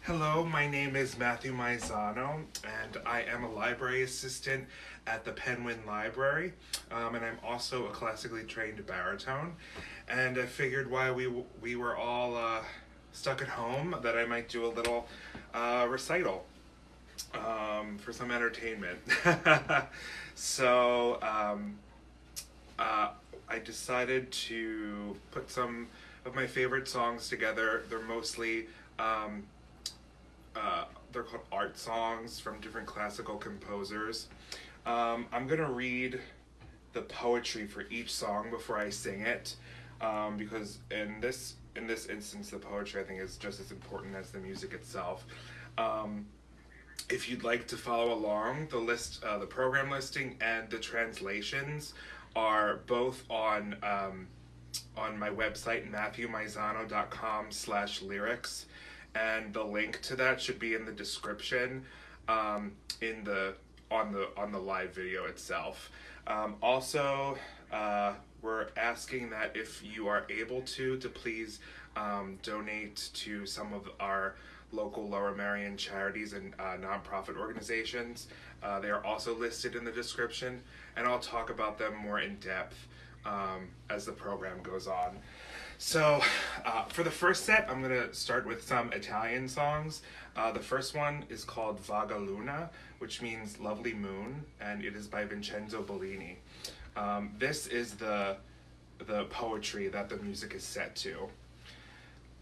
Hello, my name is Matthew Maisano, and I am a library assistant at the Penn Library, and I'm also a classically trained baritone. And I figured while we were all stuck at home that I might do a little recital for some entertainment. So I decided to put some of my favorite songs together. They're called art songs from different classical composers. I'm gonna read the poetry for each song before I sing it, because in this instance, the poetry I think is just as important as the music itself. If you'd like to follow along, the program listing and the translations are both on my website, matthewmaisano.com/lyrics. And the link to that should be in the description, on the live video itself. Also, we're asking that if you are able to please donate to some of our local Lower Merion charities and nonprofit organizations. They are also listed in the description, and I'll talk about them more in depth as the program goes on. So, for the first set, I'm going to start with some Italian songs. The first one is called Vaga Luna, which means lovely moon, and it is by Vincenzo Bellini. This is the poetry that the music is set to.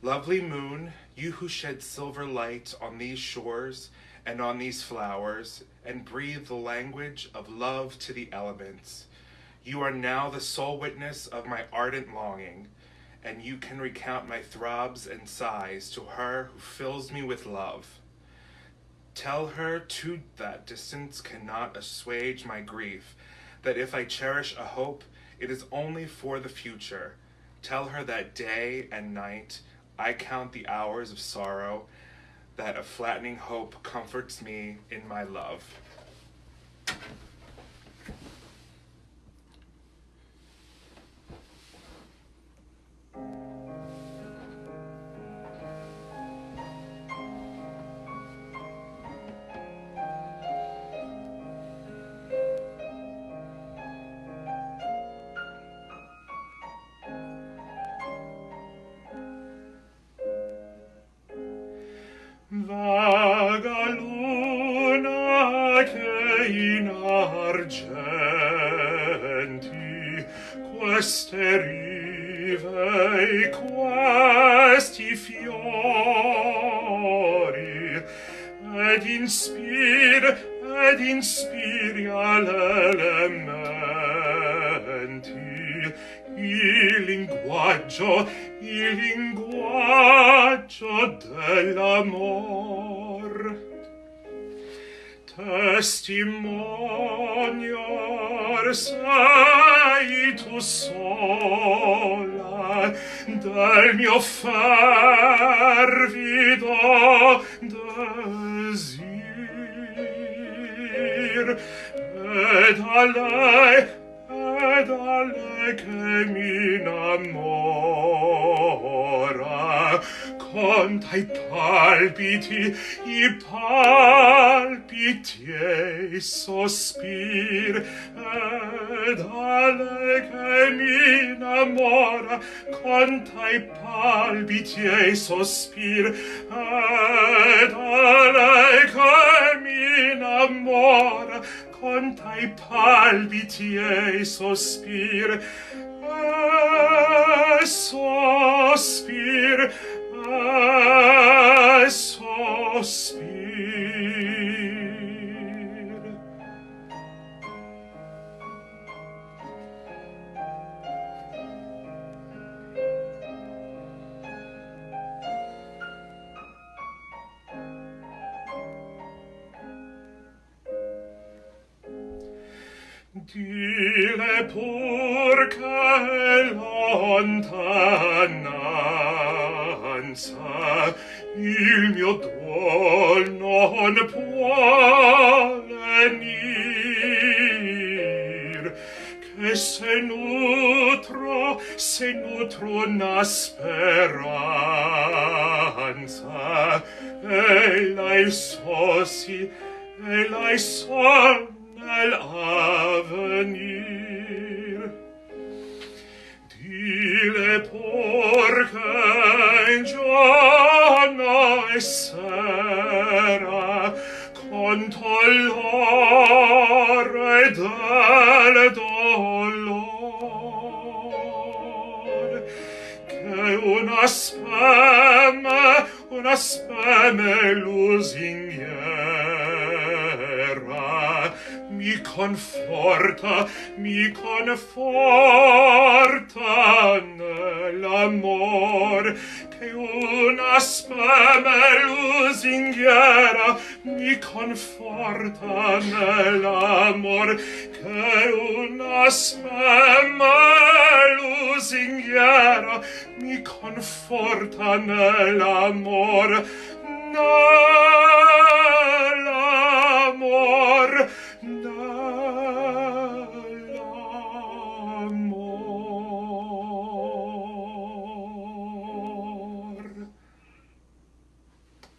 Lovely moon, you who shed silver light on these shores and on these flowers, and breathe the language of love to the elements. You are now the sole witness of my ardent longing, and you can recount my throbs and sighs to her who fills me with love. Tell her, too, that distance cannot assuage my grief, that if I cherish a hope, it is only for the future. Tell her that day and night I count the hours of sorrow, that a flattening hope comforts me in my love. Vaga luna che in argenti queste rive e questi fiori ed inspiri all'elementi il linguaggio dell'amor. Testimonior sei tu sola del mio fervido desir, ed a lei che mi innamora, conta i palpiti e i sospir, ed a lei che mi innamora, conta i palpiti e i sospir, ed a lei che mi innamora, conta i palpiti e i sospir, e sospir, e sospir. Dile pur che lontananza il mio duol non può lenir, che se nutro una speranza danza, e lei sosi, e lei son nell'avenir. Dile porca in giorno e sera, con dolore del dolore, che una speme lusinghiera mi conforta nell'amor, che una speme lusinghiera mi conforta nell'amor, che una speme lusinghiera mi conforta nell'amor, nell'amor.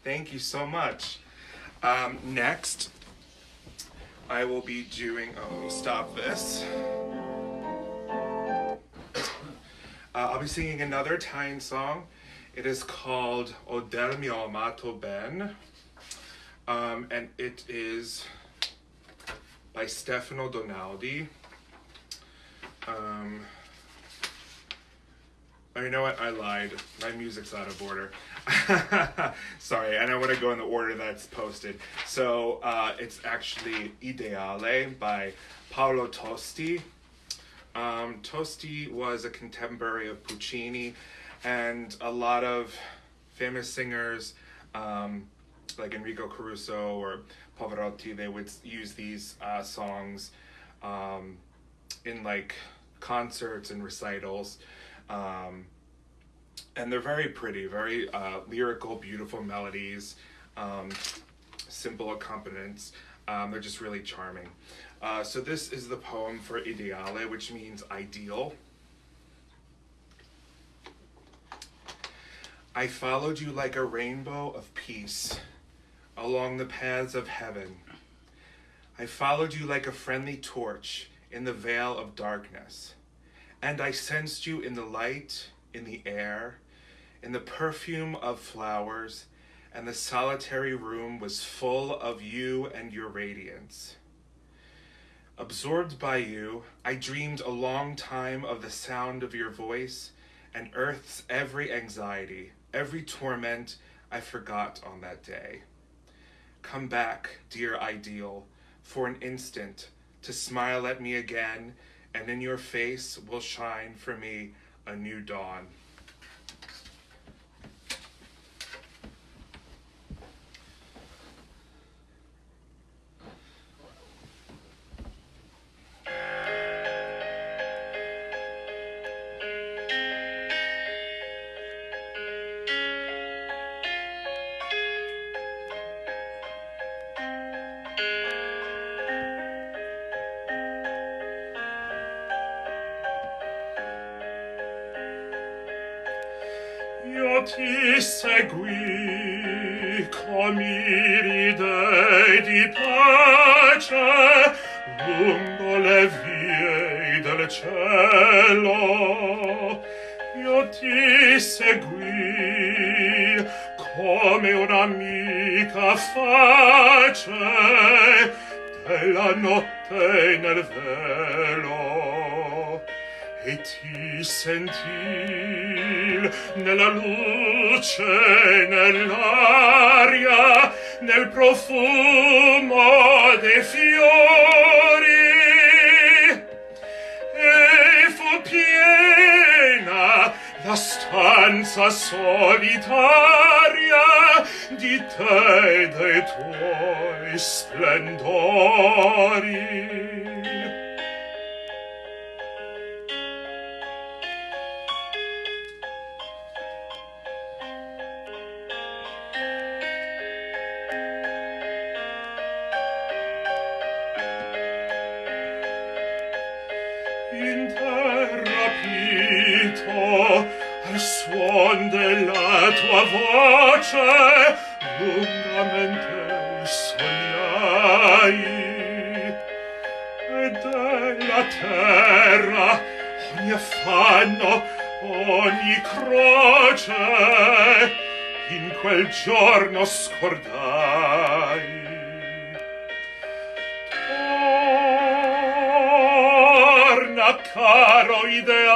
Thank you so much. Next, I will be doing, let me stop this. I'll be singing another Italian song. It is called O del mio amato Ben, and it is by Stefano Donaldi. Oh, you know what? I lied. My music's out of order. Sorry, and I want to go in the order that's posted. So it's actually Ideale by Paolo Tosti. Tosti was a contemporary of Puccini, and a lot of famous singers like Enrico Caruso or Pavarotti, they would use these songs in like concerts and recitals. And they're very pretty, very lyrical, beautiful melodies, simple accompaniments. They're just really charming. So this is the poem for Ideale, which means ideal. I followed you like a rainbow of peace along the paths of heaven. I followed you like a friendly torch in the veil of darkness. And I sensed you in the light, in the air, in the perfume of flowers, and the solitary room was full of you and your radiance. Absorbed by you, I dreamed a long time of the sound of your voice, and earth's every anxiety, every torment I forgot on that day. Come back, dear ideal, for an instant, to smile at me again, and in your face will shine for me a new dawn. Ti seguì come ride di pace lungo le vie del cielo. Io ti seguì come un'amica face della notte nel velo, e ti sentii nella luce, nell'aria, nel profumo dei fiori, e fu piena la stanza solitaria di te e dei tuoi splendori. Al suon della tua voce croce lungamente sogliai, e della terra ogni affanno, ogni croce in quel giorno scordai. Torna, caro ideal,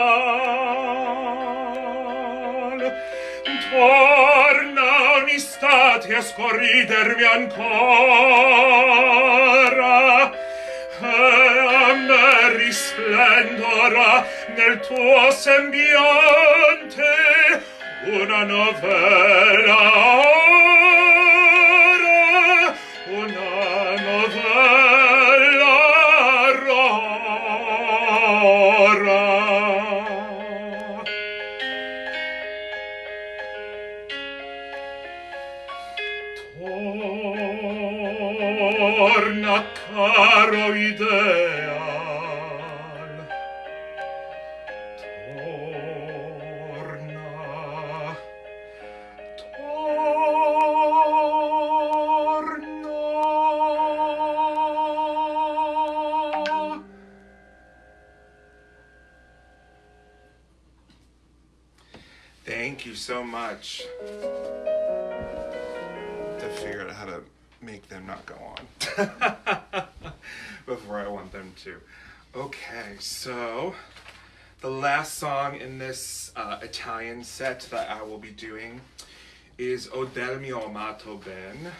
torna ogni stati a scorridermi ancora, e a me risplendora nel tuo sembiante una novella ora, una novella ora. Torna, caro ideal, Thank you so much. To figure out how to make them not go on before I want them to. Okay, so the last song in this Italian set that I will be doing is O del mio amato ben,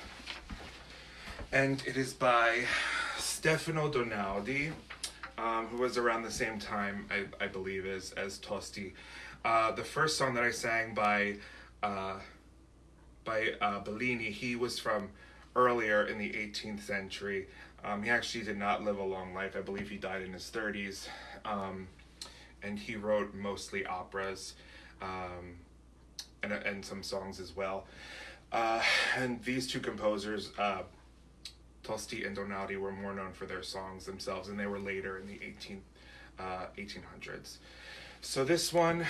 and it is by Stefano Donaldi, who was around the same time, I believe, as Tosti. The first song that I sang by Bellini, he was from earlier in the 18th century. He actually did not live a long life. I believe he died in his 30s. And he wrote mostly operas and some songs as well. And these two composers, Tosti and Donaldi, were more known for their songs themselves, and they were later in the 1800s. So this one,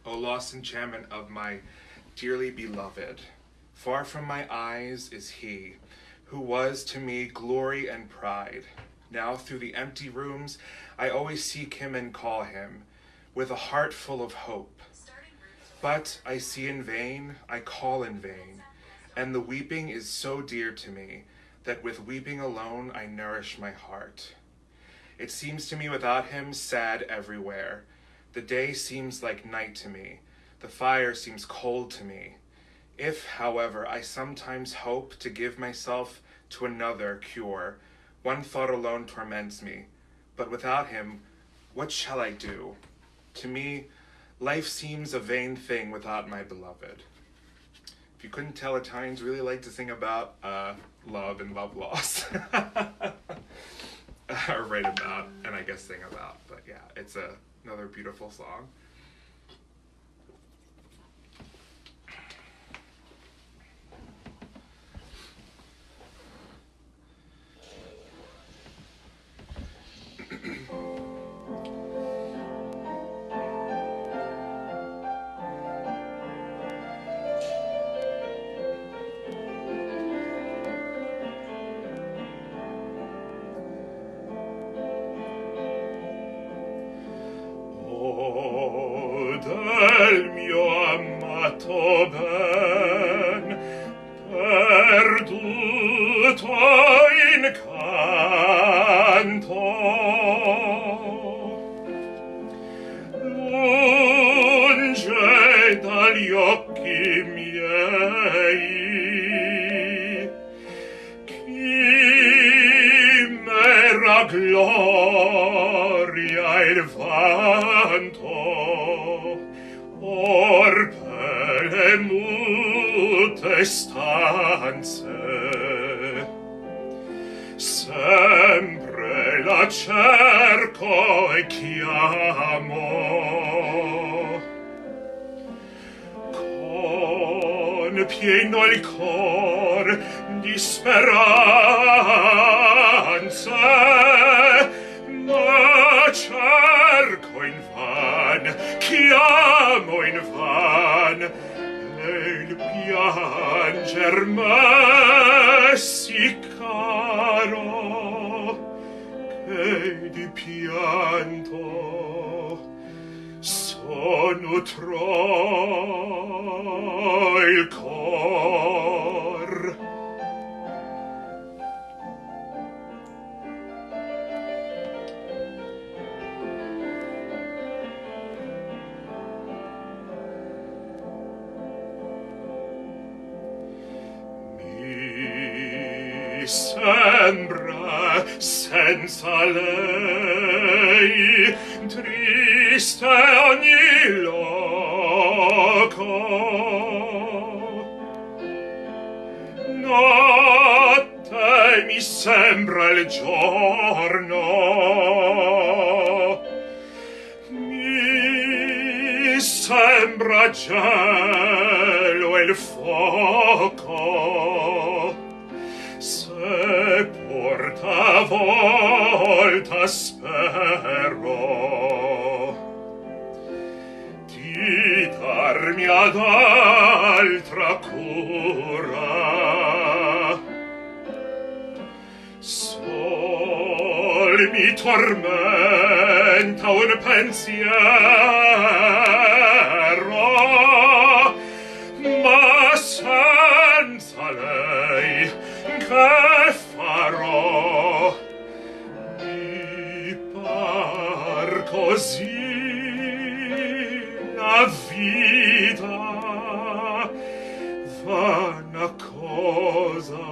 O lost enchantment of my dearly beloved, far from my eyes is he, who was to me glory and pride. Now through the empty rooms I always seek him and call him, with a heart full of hope. But I see in vain, I call in vain, and the weeping is so dear to me, that with weeping alone I nourish my heart. It seems to me without him sad everywhere. The day seems like night to me. The fire seems cold to me. If, however, I sometimes hope to give myself to another cure, one thought alone torments me. But without him, what shall I do? To me, life seems a vain thing without my beloved. If you couldn't tell, Italians really like to sing about love and love loss. Or write about, and I guess sing about. But yeah, it's another beautiful song. Del mio amato ben, perduto in canto, lunge dagli occhi miei, chimera gloria il vanto, or per le mute stanze sempre la cerco e chiamo, con pieno il cor di speranze, ma cerco invan, chiamo invan, e il pianger me sì caro, che di pianto sono tro il cor. Sembra senza lei triste ogni loco, notte mi sembra il giorno, mi sembra gelo il fuoco, se porta volta spero di darmi ad altra cura, sol mi tormenta un pensiero, ma senza lei che farò? Mi par così la vita, vana cosa,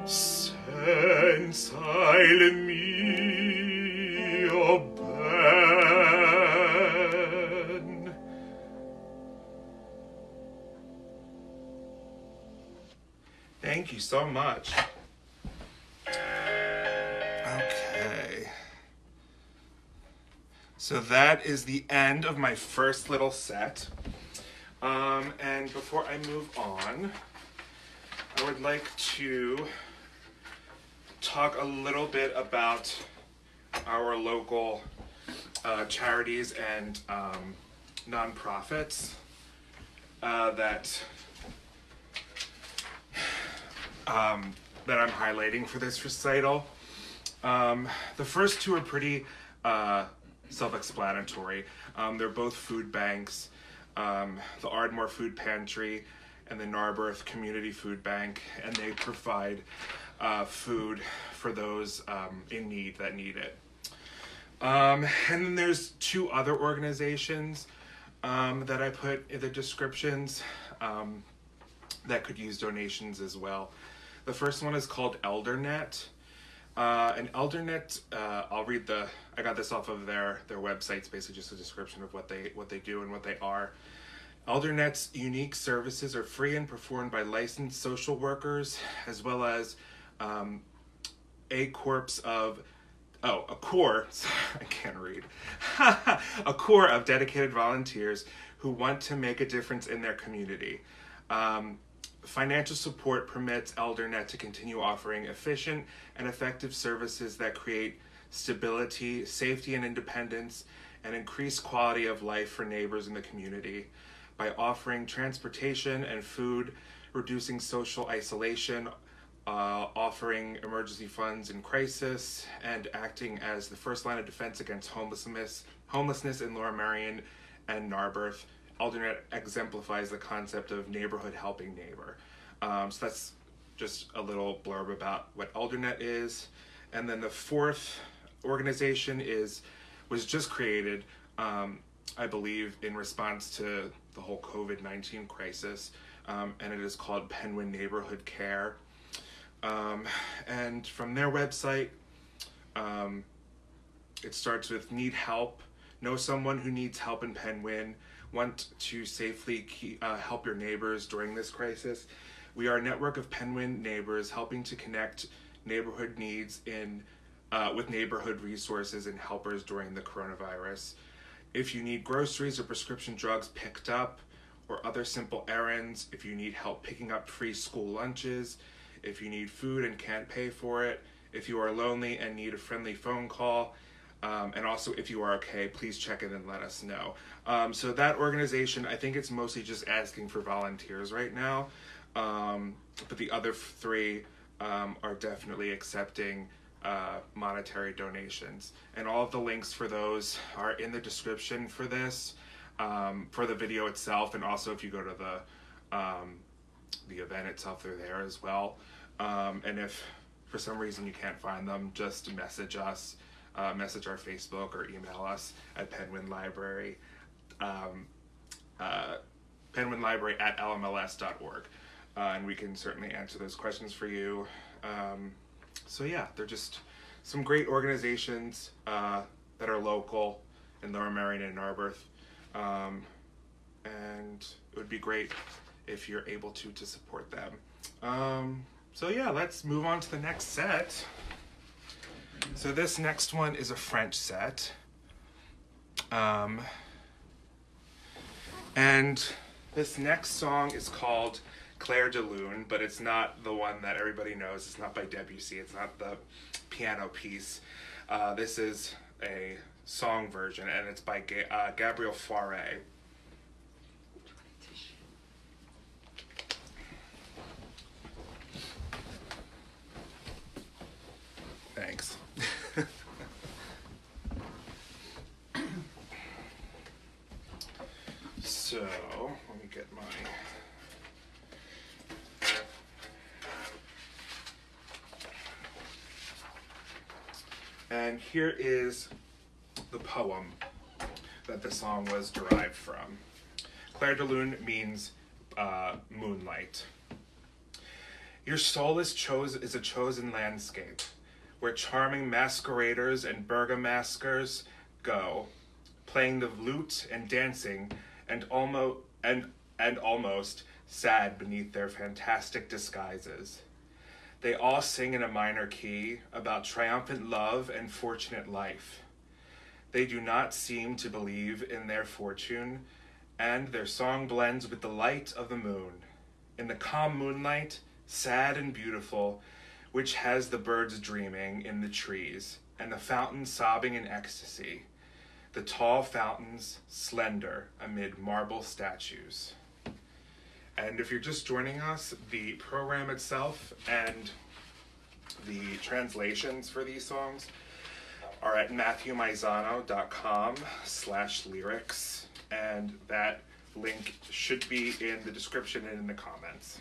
senza il mio ben. Thank you so much. Okay. So that is the end of my first little set. And before I move on, I would like to talk a little bit about our local charities and nonprofits that I'm highlighting for this recital. The first two are pretty self-explanatory. They're both food banks, the Ardmore Food Pantry and the Narberth Community Food Bank, and they provide food for those in need that need it. And then there's two other organizations that I put in the descriptions that could use donations as well. The first one is called ElderNet. And ElderNet, I got this off of their website. It's basically just a description of what they do and what they are. ElderNet's unique services are free and performed by licensed social workers, as well as a core of dedicated volunteers who want to make a difference in their community. Financial support permits ElderNet to continue offering efficient and effective services that create stability, safety, and independence, and increase quality of life for neighbors in the community by offering transportation and food, reducing social isolation, offering emergency funds in crisis, and acting as the first line of defense against homelessness in Lower Merion and Narberth. ElderNet exemplifies the concept of neighborhood helping neighbor. So that's just a little blurb about what ElderNet is. And then the fourth organization was just created, I believe, in response to the whole COVID-19 crisis, and it is called Penn Neighborhood Care. And from their website, it starts with need help, know someone who needs help in Penn, want to safely help your neighbors during this crisis. We are a network of Penn neighbors helping to connect neighborhood needs with neighborhood resources and helpers during the coronavirus. If you need groceries or prescription drugs picked up, or other simple errands, if you need help picking up free school lunches, if you need food and can't pay for it, if you are lonely and need a friendly phone call, And also, if you are okay, please check in and let us know. So that organization, I think it's mostly just asking for volunteers right now. But the other three are definitely accepting monetary donations. And all of the links for those are in the description for this, for the video itself. And also, if you go to the event itself, they're there as well. And if for some reason you can't find them, just message us. Message our Facebook or email us at Penn Library, penwinlibrary@lmls.org, and we can certainly answer those questions for you. So yeah, they're just some great organizations that are local in Lower Merion and Narberth, and it would be great if you're able to support them. So yeah, let's move on to the next set. So this next one is a French set. And this next song is called Clair de Lune, but it's not the one that everybody knows. It's not by Debussy. It's not the piano piece. This is a song version, and it's by Gabriel Faure. Thanks. So, let me get my... And here is the poem that the song was derived from. Clair de Lune means moonlight. Your soul is a chosen landscape, where charming masqueraders and burgomaskers go, playing the lute and dancing, and almost sad beneath their fantastic disguises. They all sing in a minor key about triumphant love and fortunate life. They do not seem to believe in their fortune, and their song blends with the light of the moon. In the calm moonlight, sad and beautiful, which has the birds dreaming in the trees, and the fountain sobbing in ecstasy, the tall fountains slender amid marble statues. And if you're just joining us, the program itself and the translations for these songs are at matthewmaisano.com/lyrics, and that link should be in the description and in the comments.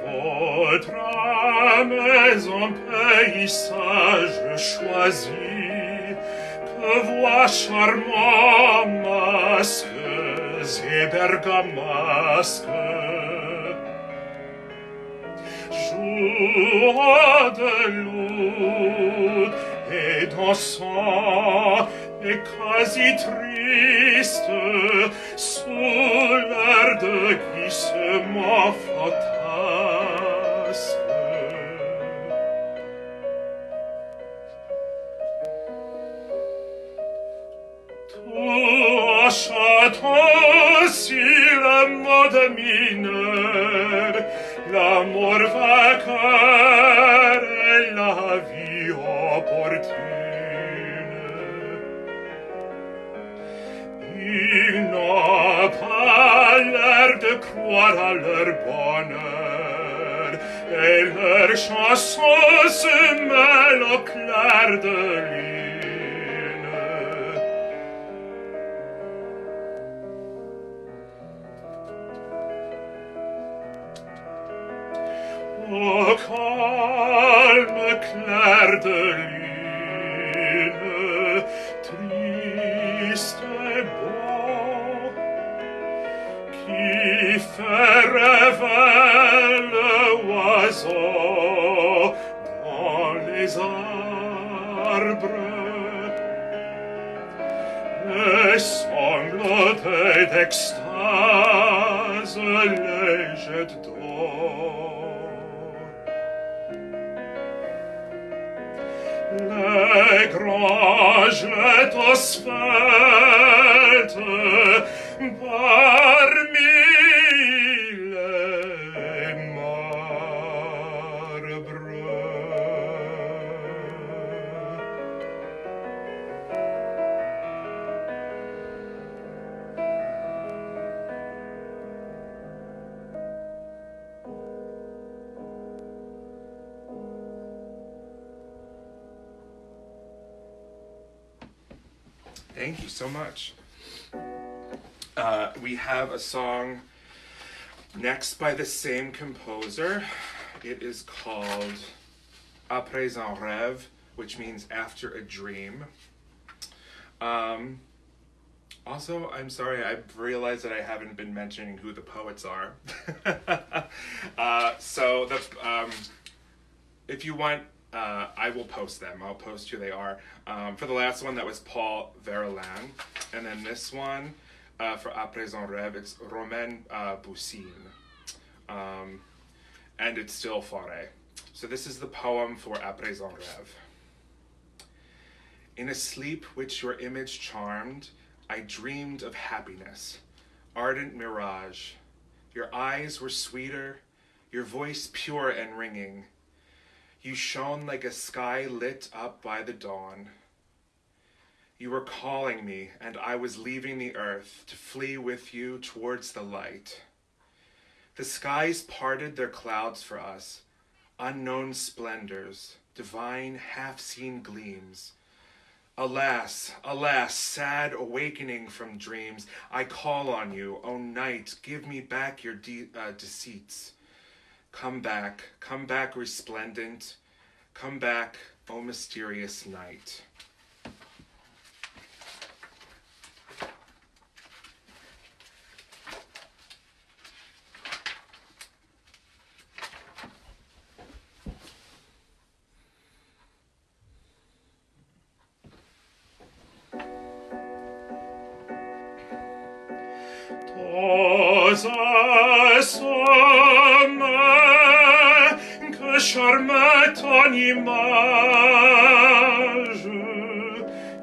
Votre maison paysage choisi, que voix charmants masques et bergamasques, jour de luth et dansant et quasi triste, sous l'air de glissement fantasque. Toi, château, si le mode mineur, l'amour vainqueur et la vie opportune. Il n'a pas l'air de croire à leur bonheur, et leurs chansons se mêlent au clair de lune. Au calme clair de lune, triste et bon, Les grands jetos faites parmi les marbres. Thank you so much. We have a song next by the same composer. It is called Après un rêve, which means after a dream. Also, I'm sorry, I realized that I haven't been mentioning who the poets are. If you want, I will post them. I'll post who they are. For the last one, that was Paul Verlaine. And then this one, for Après un rêve, it's Romain Boussine. And it's still Faure. So this is the poem for Après un rêve. In a sleep which your image charmed, I dreamed of happiness, ardent mirage. Your eyes were sweeter, your voice pure and ringing. You shone like a sky lit up by the dawn. You were calling me, and I was leaving the earth to flee with you towards the light. The skies parted their clouds for us, unknown splendors, divine half-seen gleams. Alas, alas, sad awakening from dreams, I call on you, O night, give me back your deceits. Come back resplendent, come back, O mysterious night. Dans un sommeil que charme ton image,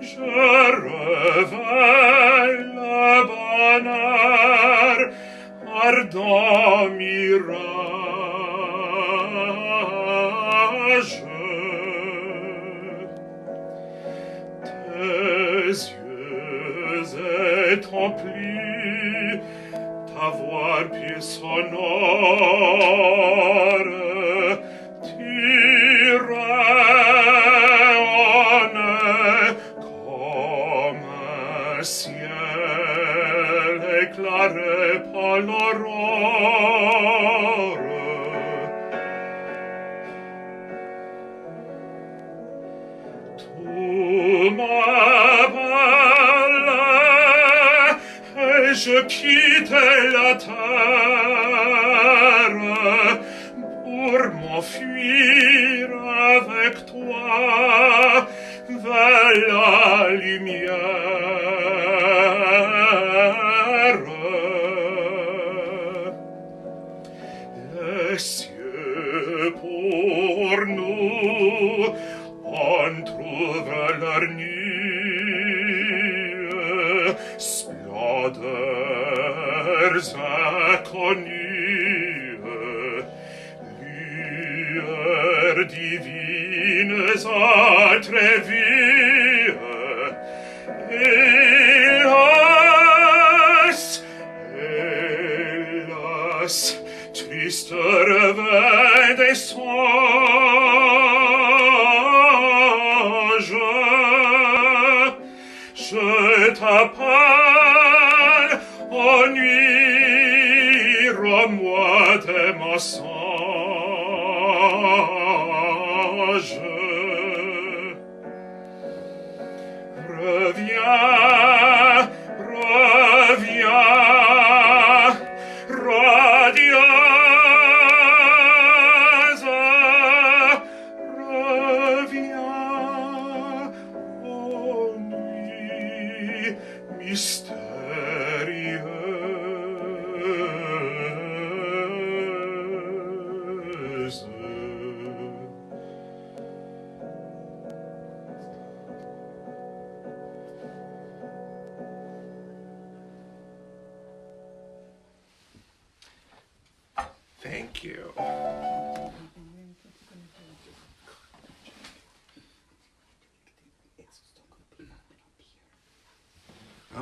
je revais le bonheur, ardent mirage. Tes yeux étemplis, ta voix pied sonore, tu rayonnes comme un ciel éclairé par l'aurore. Tu m'appelles et je quitte la terre pour m'enfuir avec toi vers la lumière. Les cieux pour nous entr'ouvrent leur nuit, splendeurs inconnues, lueurs divines entrevues. Hélas, hélas, triste réveil des songes, je t'appelle, ô nuit, rends-moi tes mensonges. Reviens, reviens, radieuse, reviens, ô nuit mystérieuse.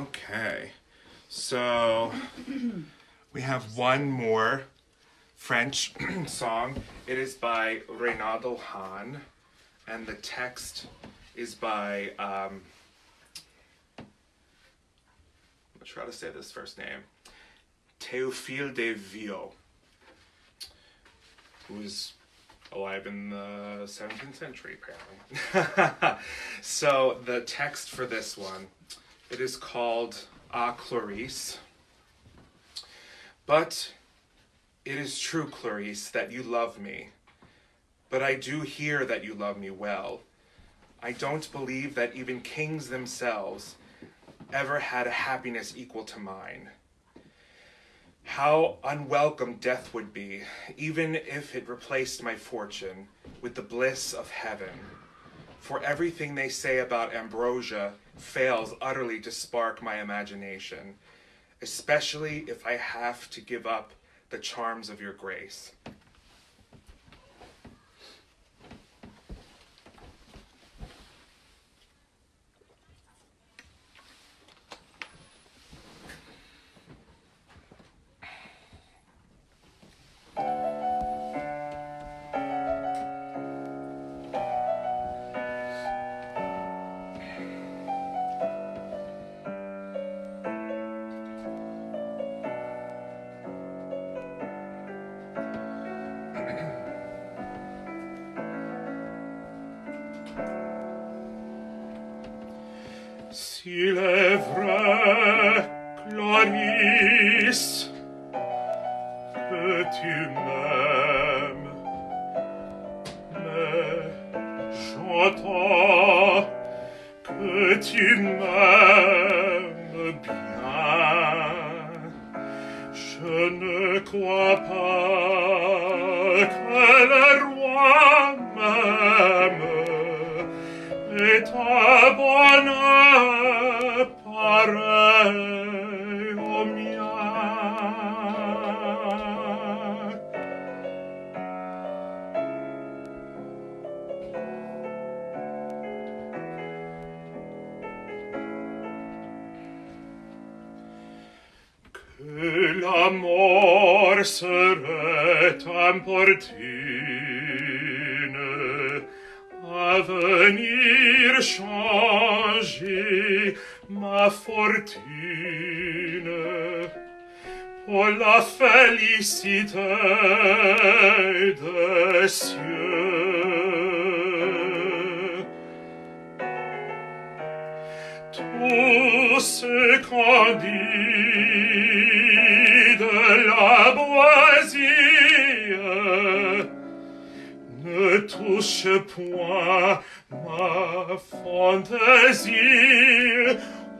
Okay, so we have one more French song. It is by Renaud Hahn, and the text is by, I'm going to try to say this first name, Théophile de Viau, who was alive in the 17th century, apparently. So the text for this one, it is called Ah Clarice. But it is true, Clarice, that you love me. But I do hear that you love me well. I don't believe that even kings themselves ever had a happiness equal to mine. How unwelcome death would be, even if it replaced my fortune with the bliss of heaven. For everything they say about ambrosia fails utterly to spark my imagination, especially if I have to give up the charms of your grace. S'il est vrai, Clarice, que tu m'aimes, mais j'entends que tu m'aimes bien. Je ne crois pas que le roi m'aime, et ta bonheur pareil au mien. Que la mort serait importune à venir changer ma fortune pour la félicité des cieux. Tout ce qu'on dit de la boisie ne touche point ma fantaisie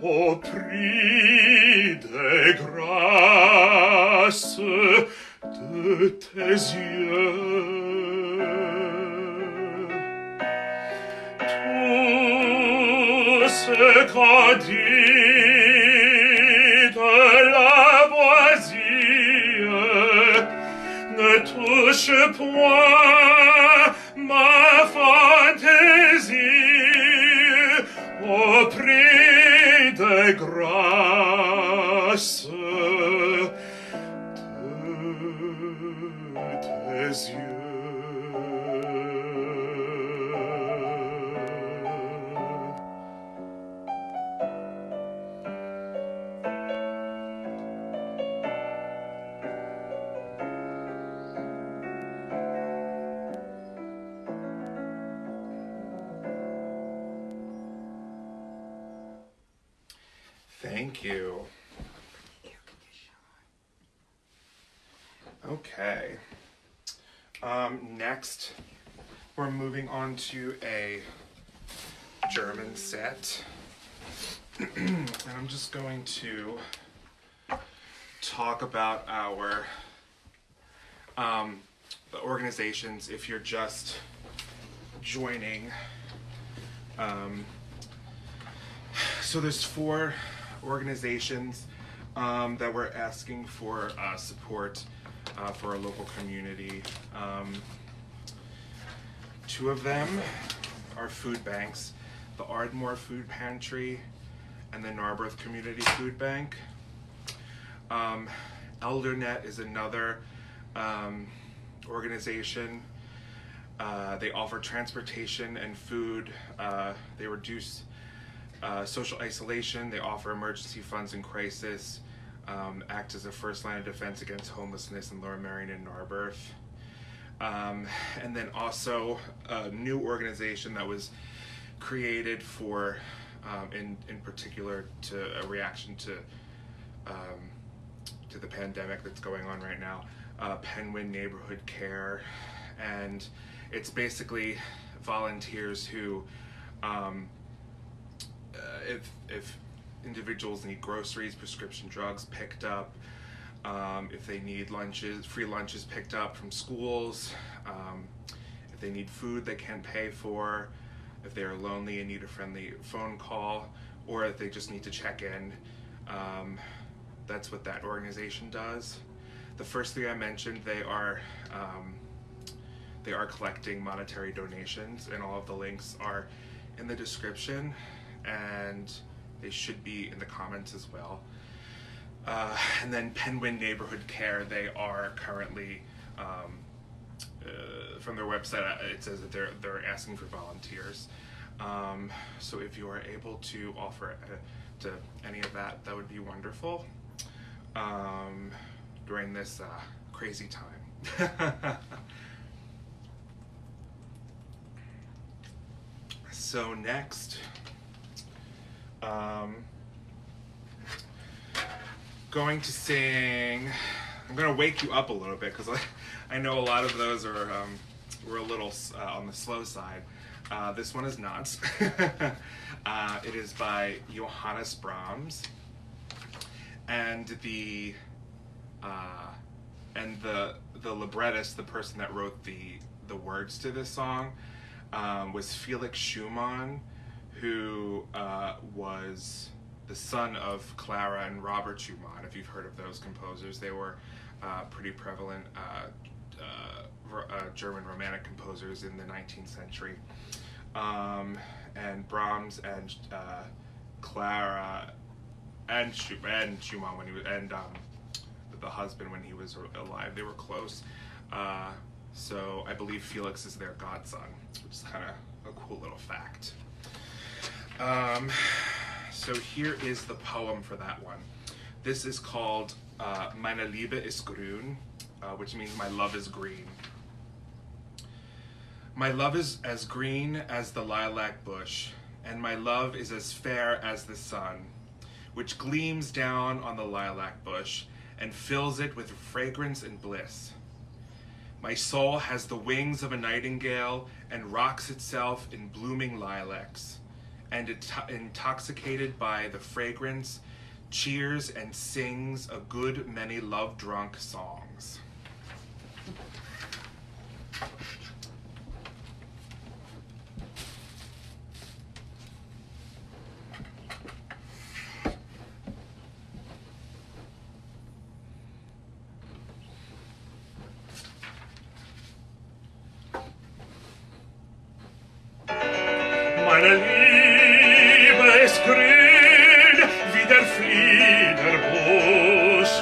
au prix des grâces de tes yeux. Tout ce qu'on dit de la boisie ne touche point ma fantaisie au prix des grâces de tes yeux. Thank you. Okay. Next, we're moving on to a German set. And I'm just going to talk about our the organizations if you're just joining. So there's 4 organizations that we're asking for support for our local community. 2 of them are food banks, the Ardmore Food Pantry and the Narberth Community Food Bank. ElderNet is another organization. They offer transportation and food. They reduce social isolation. They offer emergency funds in crisis, act as a first line of defense against homelessness in Lower Merion and Narberth. And then also a new organization that was created for, in particular, to a reaction to the pandemic that's going on right now, Penn Neighborhood Care, and it's basically volunteers who, if individuals need groceries, prescription drugs picked up, if they need free lunches picked up from schools, if they need food they can't pay for, if they're lonely and need a friendly phone call, or if they just need to check in. That's what that organization does. The first three I mentioned, they are collecting monetary donations, and all of the links are in the description, and they should be in the comments as well. And then Penn Neighborhood Care, they are currently, from their website, it says that they're asking for volunteers. So if you are able to offer to any of that, that would be wonderful during this crazy time. So next, going to sing. I'm going to wake you up a little bit because I know a lot of those are were a little on the slow side. This one is not. It is by Johannes Brahms, and the librettist, the person that wrote the words to this song, was Felix Schumann, who was the son of Clara and Robert Schumann. If you've heard of those composers, they were pretty prevalent German Romantic composers in the 19th century. And Brahms and Clara and Schumann when he was, and the husband when he was alive, they were close. So I believe Felix is their godson, which is kind of a cool little fact. So here is the poem for that one. This is called Meine Liebe ist grün, which means my love is green. My love is as green as the lilac bush, and my love is as fair as the sun, which gleams down on the lilac bush and fills it with fragrance and bliss. My soul has the wings of a nightingale and rocks itself in blooming lilacs, and intoxicated by the fragrance, cheers and sings a good many love-drunk songs. Meine Liebe ist grün wie der Fliederbusch,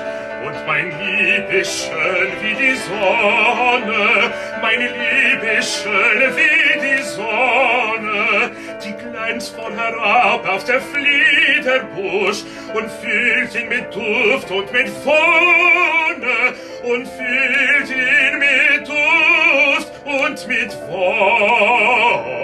und mein Lieb ist schön wie die Sonne, meine Liebe ist schön wie die Sonne, die glänzt von herab auf der Fliederbusch und füllt ihn mit Duft und mit Wonne, und füllt ihn mit Duft und mit Wonne.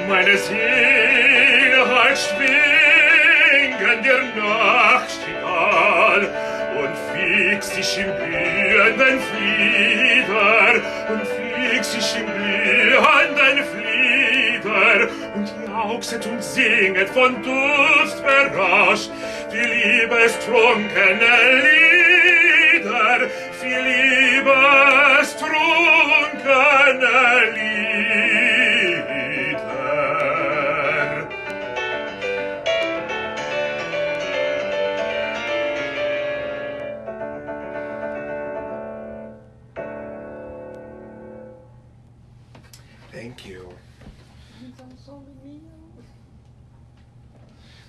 Meine Seele hat schwingen der Nachtigall und fliegt sich im blühenden Flieder und fliegt sich im blühenden Flieder und jauchzet und singet von Duft berauscht die liebestrunkene Lieder, die liebestrunkene Lieder.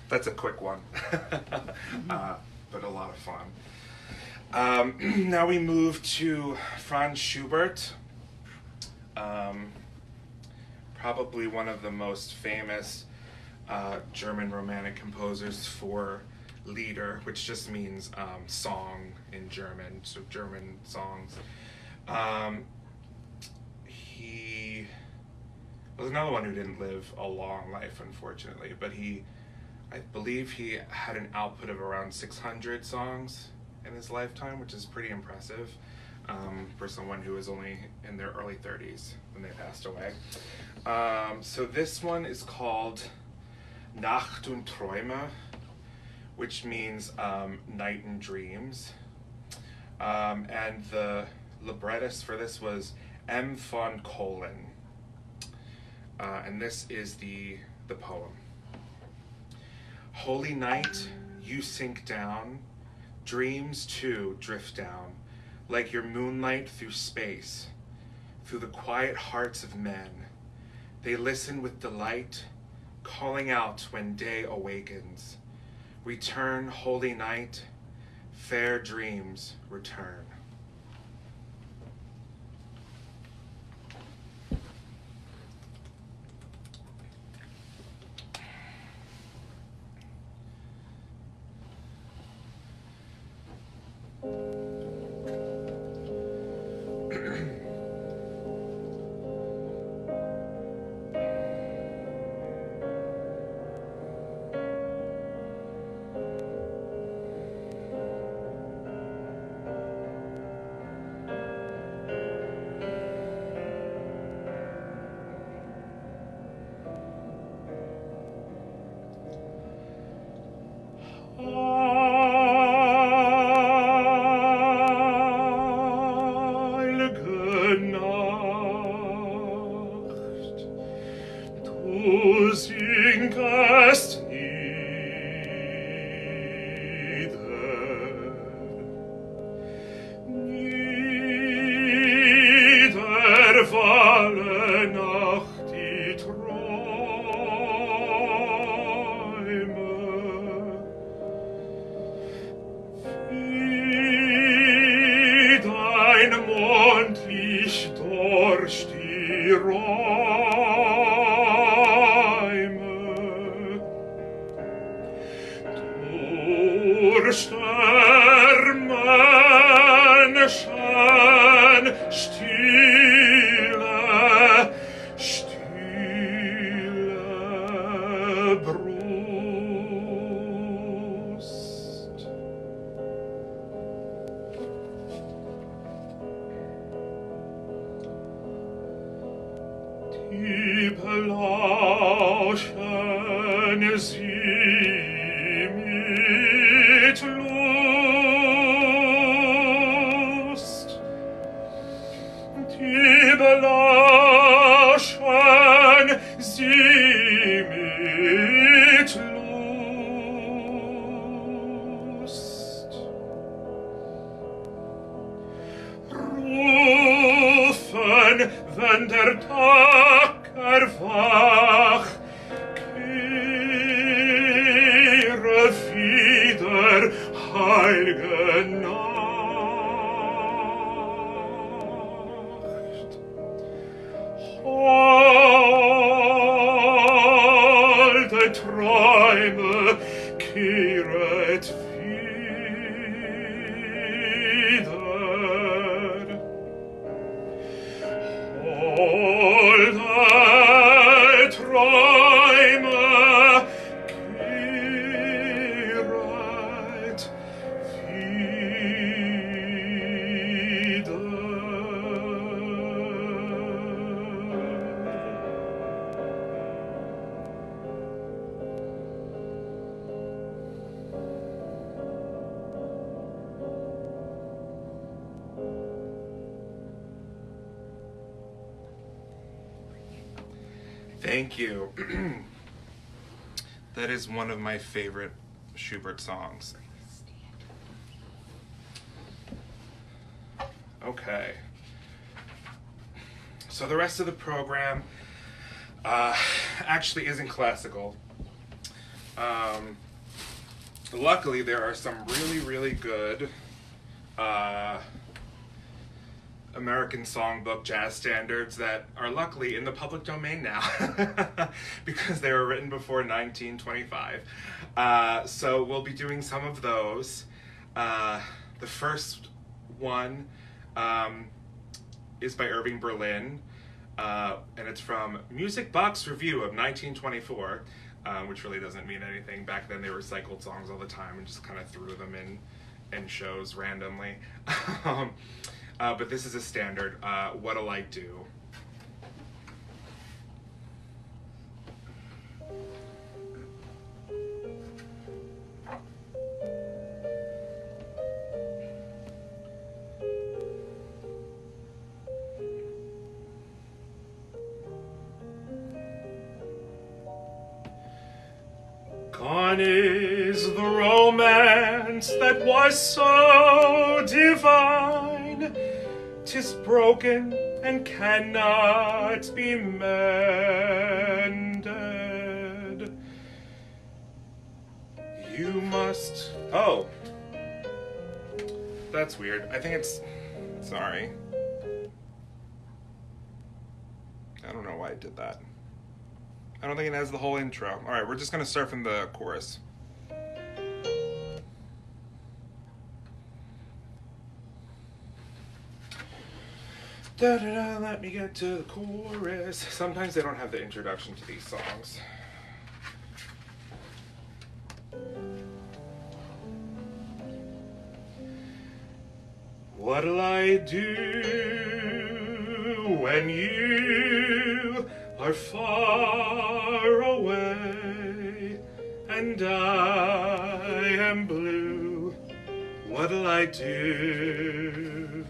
That's a quick one, but a lot of fun. Now we move to Franz Schubert, probably one of the most famous German Romantic composers for Lieder, which just means song in German, so German songs. He was another one who didn't live a long life, unfortunately, but I believe he had an output of around 600 songs in his lifetime, which is pretty impressive for someone who was only in their early 30s when they passed away. So this one is called Nacht und Träume, which means night and dreams. And the librettist for this was M. von Kohlen. And this is the poem. Holy night, you sink down, dreams too drift down, like your moonlight through space, through the quiet hearts of men. They listen with delight, calling out when day awakens. Return, holy night, fair dreams return. Wenn der Tag erwacht, kehre wieder, heilige Nacht. Holde Träume, kehret wieder. Holde Träume, kehret Thank you. That is one of my favorite Schubert songs. Okay. So the rest of the program actually isn't classical. Luckily, there are some really, really good American songbook jazz standards that are luckily in the public domain now because they were written before 1925. So we'll be doing some of those. The first one is by Irving Berlin, and it's from Music Box Review of 1924, which really doesn't mean anything. Back then they recycled songs all the time and just kind of threw them in shows randomly. But this is a standard, What'll I Do? Gone is the romance that was so divine. 'Tis broken and cannot be mended. You must... Oh. That's weird. I think it's... Sorry. I don't know why I did that. I don't think it has the whole intro. Alright, we're just going to start from the chorus. Da-da-da, let me get to the chorus. Sometimes they don't have the introduction to these songs. What'll I do when you are far away and I am blue? What'll I do?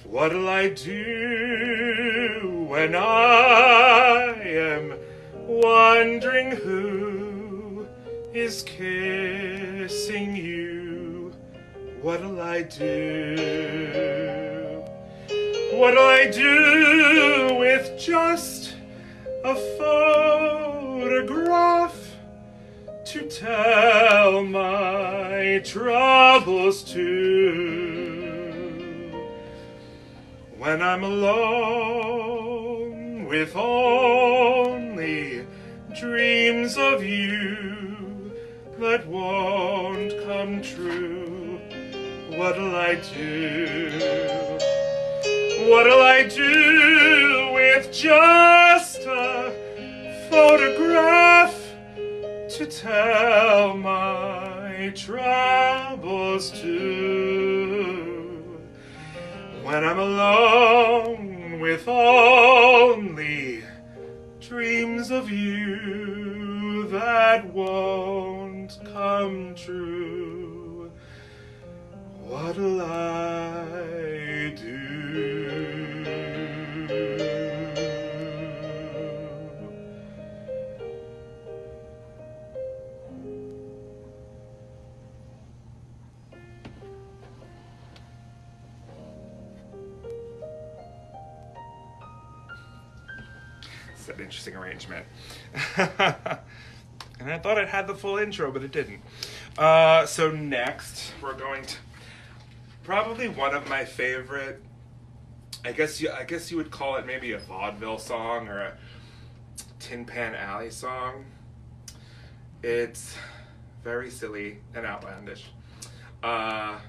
What'll I do when I am wondering who is kissing you? What'll I do? What'll I do with just a photograph to tell my troubles to? When I'm alone with only dreams of you that won't come true, what'll I do? What'll I do with just a photograph to tell my troubles to? When I'm alone with only dreams of you that won't come true, what'll I do? It's an interesting arrangement. And I thought it had the full intro, but it didn't. So next, we're going to probably one of my favorite. I guess you would call it maybe a vaudeville song or a Tin Pan Alley song. It's very silly and outlandish. I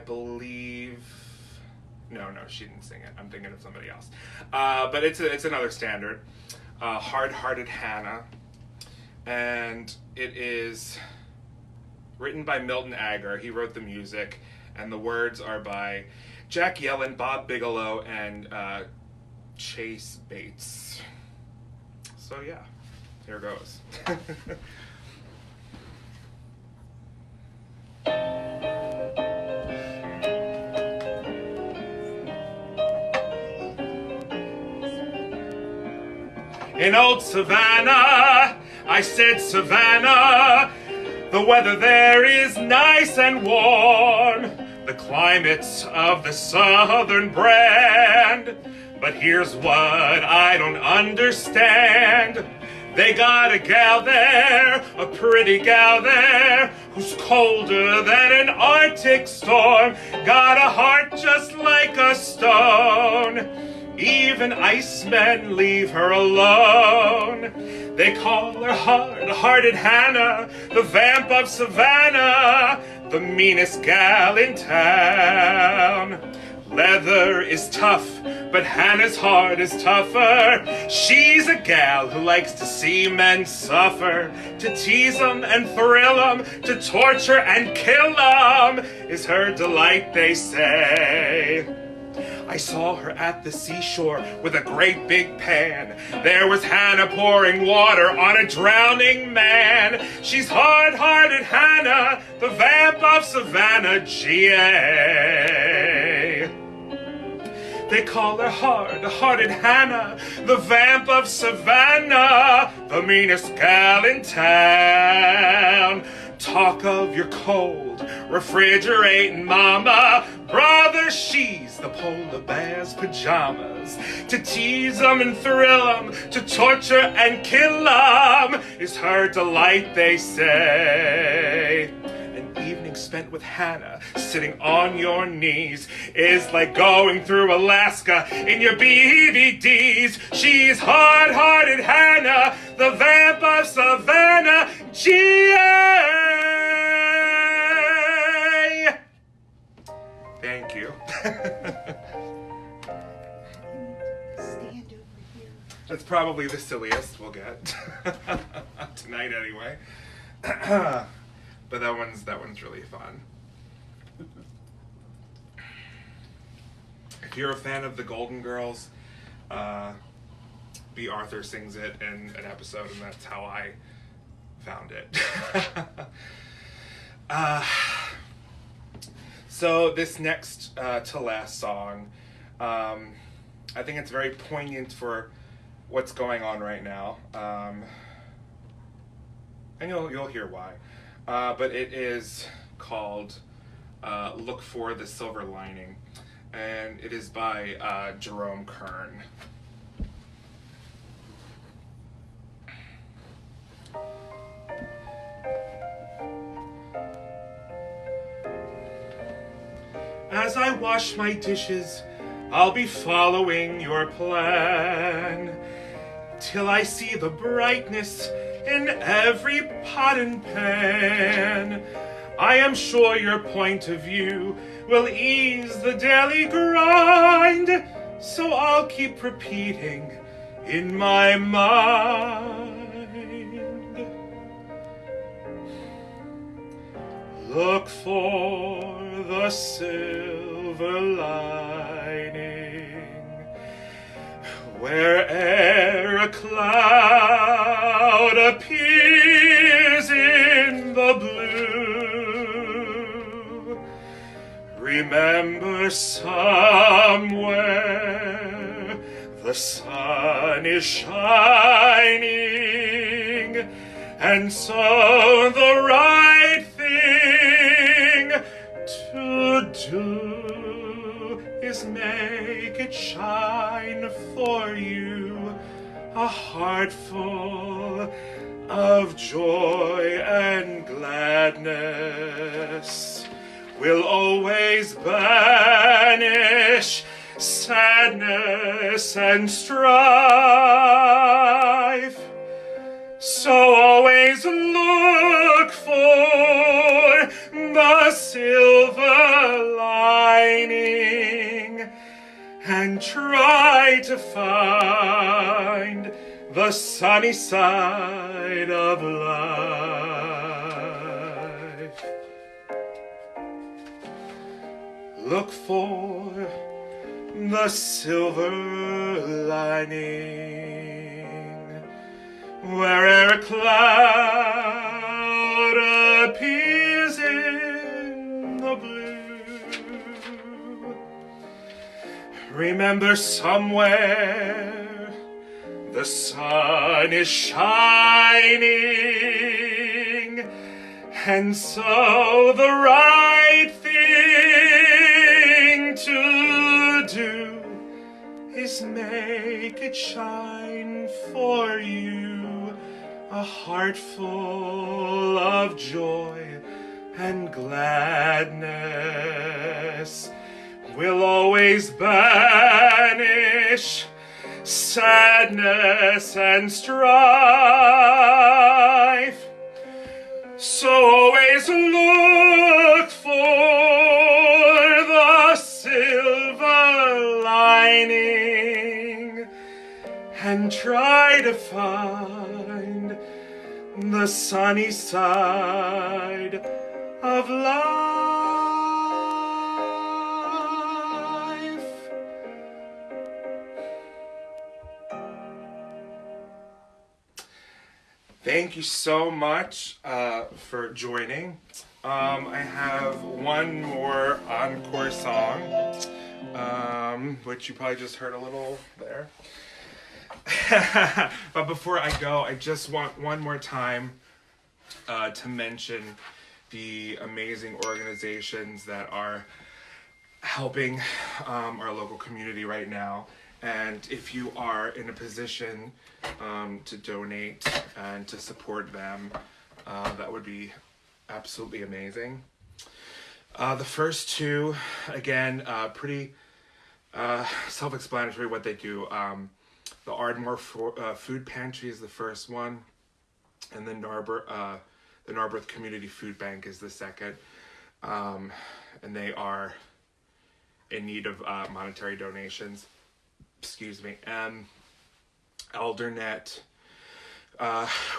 believe. No, she didn't sing it. I'm thinking of somebody else. But it's another standard. Hard-Hearted Hannah. And it is written by Milton Agar. He wrote the music. And the words are by Jack Yellen, Bob Bigelow, and Chase Bates. So yeah, here goes. In old Savannah, I said, Savannah, the weather there is nice and warm, the climate's of the southern brand. But here's what I don't understand. They got a gal there, a pretty gal there, who's colder than an Arctic storm, got a heart just like a stone. Even icemen leave her alone. They call her hard-hearted Hannah, the vamp of Savannah, the meanest gal in town. Leather is tough, but Hannah's heart is tougher. She's a gal who likes to see men suffer, to tease them and thrill them, to torture and kill them, is her delight, they say. I saw her at the seashore with a great big pan. There was Hannah pouring water on a drowning man. She's hard-hearted Hannah, the vamp of Savannah, G.A. They call her hard-hearted Hannah, the vamp of Savannah, the meanest gal in town. Talk of your cold, refrigerating mama, brother, she's the polar bear's pajamas. To tease them and thrill them, to torture and kill them, is her delight, they say. An evening spent with Hannah, sitting on your knees, is like going through Alaska in your BVDs. She's hard-hearted Hannah, the vamp of Savannah, G.A. Thank you. Stand over here. That's probably the silliest we'll get tonight, anyway. But that one's really fun. If you're a fan of the Golden Girls, B. Arthur sings it in an episode, and that's how I found it. So this next to last song, I think it's very poignant for what's going on right now, and you'll hear why. But it is called "Look for the Silver Lining," and it is by Jerome Kern. As I wash my dishes, I'll be following your plan, till I see the brightness in every pot and pan. I am sure your point of view will ease the daily grind, so I'll keep repeating in my mind. Look for the silver lining, where'er a cloud appears in the blue. Remember, somewhere the sun is shining, and so the right thing to do is make it shine for you, a heart full of joy and gladness will always banish sadness and strife. So always look for the silver lining and try to find the sunny side of life. Look for the silver lining, where'er a cloud appears in the blue. Remember, somewhere the sun is shining, and so the right thing to do is make it shine for you, a heart full of joy and gladness will always banish sadness and strife. So always look for the silver lining and try to find the sunny side of life. Thank you so much for joining. I have one more encore song, which you probably just heard a little there. But before I go, I just want one more time to mention the amazing organizations that are helping our local community right now. And if you are in a position to donate and to support them, that would be absolutely amazing. The first two, again, pretty self-explanatory what they do. The Ardmore Food Pantry is the first one, and the Narberth Community Food Bank is the second. And they are in need of monetary donations. Excuse me. ElderNet,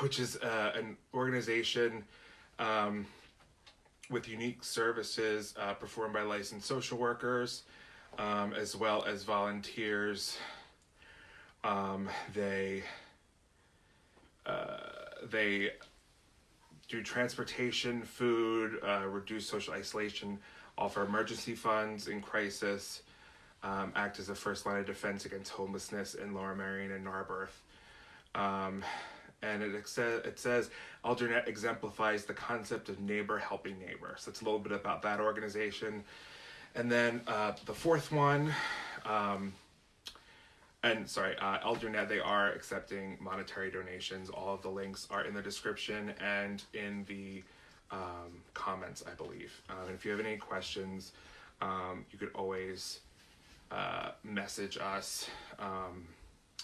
which is an organization with unique services performed by licensed social workers, as well as volunteers. They do transportation, food, reduce social isolation, offer emergency funds in crisis, act as a first line of defense against homelessness in Lower Merion and Narberth. And it says ElderNet exemplifies the concept of neighbor helping neighbor. So it's a little bit about that organization. And then the fourth one, ElderNet, they are accepting monetary donations. All of the links are in the description and in the comments, I believe. And if you have any questions, you could always message us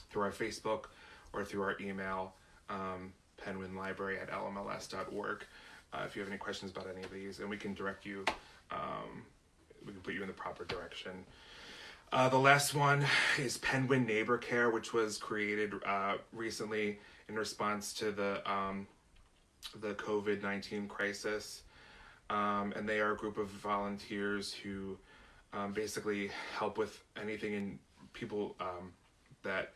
through our Facebook or through our email, pennwynlibrary@lmls.org. If you have any questions about any of these, and we can direct you, we can put you in the proper direction. The last one is Penn Neighbor Care, which was created recently in response to the COVID-19 crisis. And they are a group of volunteers who basically help with anything in people that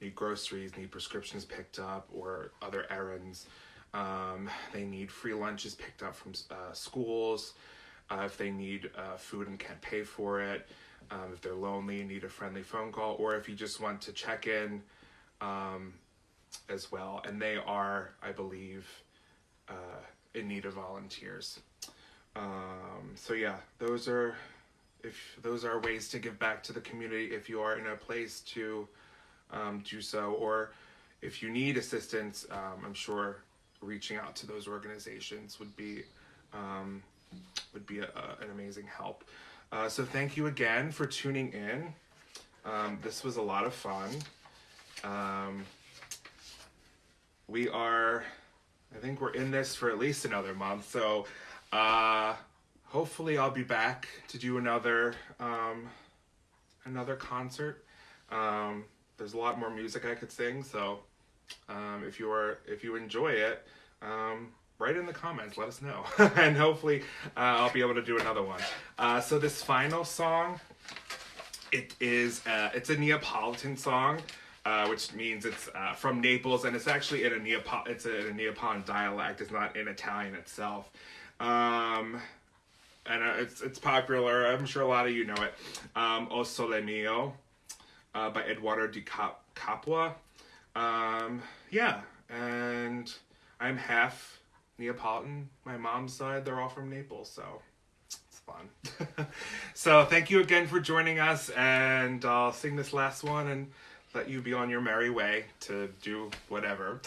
need groceries, need prescriptions picked up, or other errands. They need free lunches picked up from schools. If they need food and can't pay for it, if they're lonely and need a friendly phone call, or if you just want to check in as well. And they are, I believe, in need of volunteers. So yeah, those are ways to give back to the community if you are in a place to do so, or if you need assistance. I'm sure reaching out to those organizations would be an amazing help. So thank you again for tuning in. This was a lot of fun. I think we're in this for at least another month. So hopefully I'll be back to do another concert. There's a lot more music I could sing. So if you enjoy it, write in the comments, let us know. And hopefully I'll be able to do another one. So this final song, it's a Neapolitan song, which means it's from Naples, and it's actually in a Neapolitan dialect. It's not in Italian itself. And it's popular. I'm sure a lot of you know it. O Sole Mio by Eduardo di Capua. Yeah, and I'm half Neapolitan. My mom's side, they're all from Naples, so it's fun. So thank you again for joining us, and I'll sing this last one and let you be on your merry way to do whatever.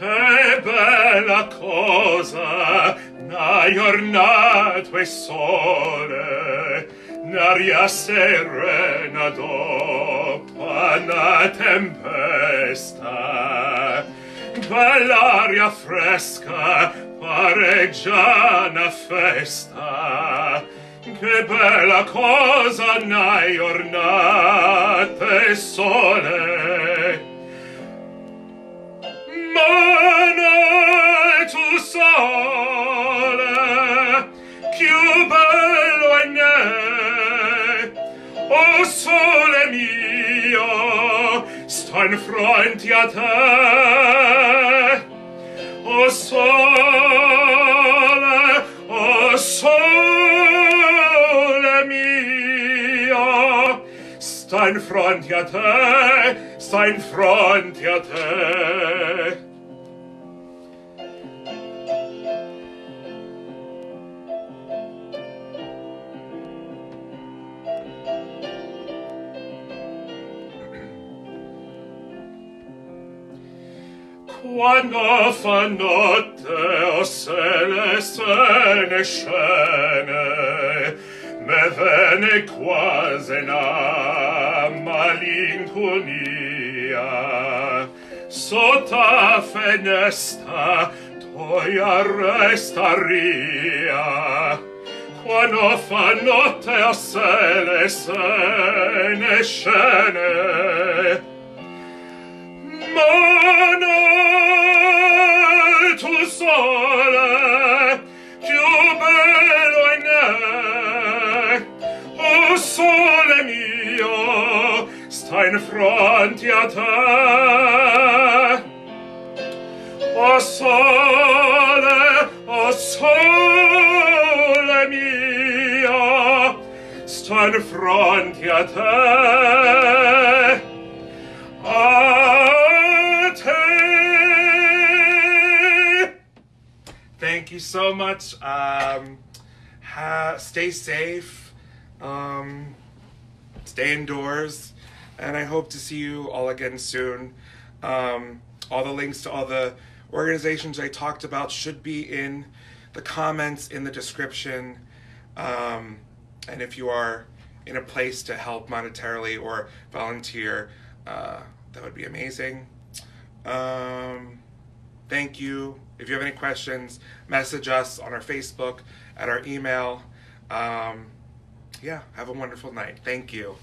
Che bella cosa, n'hai ornato e sole, n'aria serena dopo una tempesta. Bell'aria fresca, pareggia una festa. Che bella cosa, n'hai ornato e sole. Mane tu sole, più bello è ne, o sole mio, sto in fronte a te. O sole mio, sto in fronte a te, sto in fronte a te. Quando fa notte o se le scene, me vene quasi una malinconia. Sotto finestra toia restaria. Quando fa notte o se le scene, Mane tu sole, più bello è ne, o sole mio, sta in fronte a te. O sole mio, sta in fronte a te. Thank you so much. Stay safe. Stay indoors. And I hope to see you all again soon. All the links to all the organizations I talked about should be in the comments in the description. And if you are in a place to help monetarily or volunteer, that would be amazing. Thank you. If you have any questions, message us on our Facebook, at our email. Yeah, have a wonderful night. Thank you.